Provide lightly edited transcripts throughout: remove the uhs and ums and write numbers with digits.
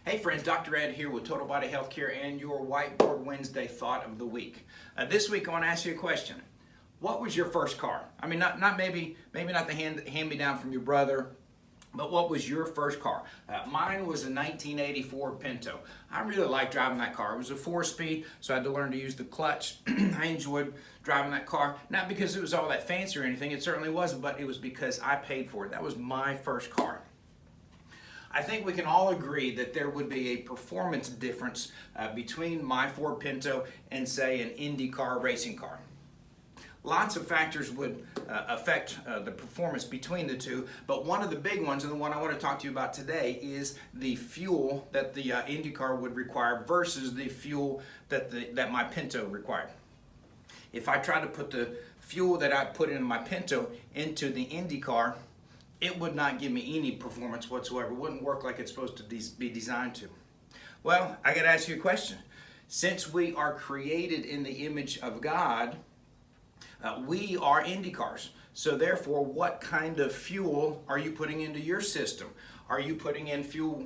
Hey friends, Dr. Ed here with Total Body Healthcare and your Whiteboard Wednesday thought of the week. This week I want to ask you a question. What was your first car? I mean, not maybe not the hand-me-down from your brother, but what was your first car? Mine was a 1984 Pinto. I really liked driving that car. It was a 4-speed, so I had to learn to use the clutch. I enjoyed driving that car, not because it was all that fancy or anything, it certainly wasn't, but it was because I paid for it. That was my first car. I think we can all agree that there would be a performance difference between my Ford Pinto and, say, an Indy car racing car. Lots of factors would affect the performance between the two, but one of the big ones, and the one I want to talk to you about today, is the fuel that the Indy car would require versus the fuel that my Pinto required. If I tried to put the fuel that I put in my Pinto into the Indy car, it would not give me any performance whatsoever. It wouldn't work like it's supposed to be designed to. Well, I got to ask you a question. Since we are created in the image of God, we are Indy cars. So therefore, what kind of fuel are you putting into your system? Are you putting in fuel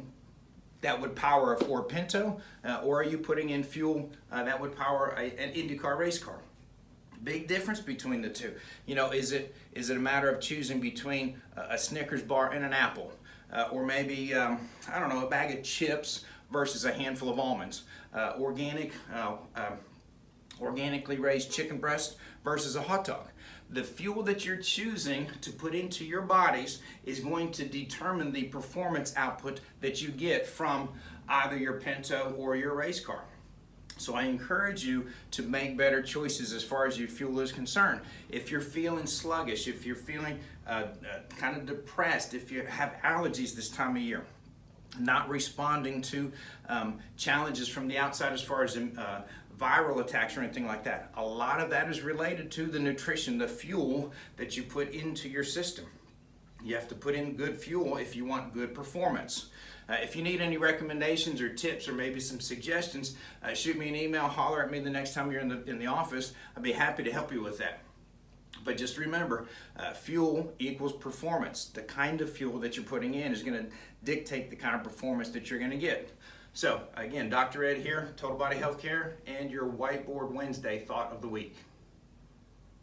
that would power a Ford Pinto, or are you putting in fuel that would power an Indy car race car? Big difference between the two. You know, is it a matter of choosing between a Snickers bar and an apple, or maybe I don't know, a bag of chips versus a handful of almonds, organically raised chicken breast versus a hot dog? The fuel that you're choosing to put into your bodies is going to determine the performance output that you get from either your Pinto or your race car. So I encourage you to make better choices as far as your fuel is concerned. If you're feeling sluggish, if you're feeling kind of depressed, if you have allergies this time of year, not responding to challenges from the outside as far as viral attacks or anything like that, a lot of that is related to the nutrition, the fuel that you put into your system. You have to put in good fuel if you want good performance. If you need any recommendations or tips or maybe some suggestions, shoot me an email, holler at me the next time you're in the office. I'd be happy to help you with that. But just remember, fuel equals performance. The kind of fuel that you're putting in is going to dictate the kind of performance that you're going to get. So again, Dr. Ed here, Total Body Healthcare, and your Whiteboard Wednesday thought of the week.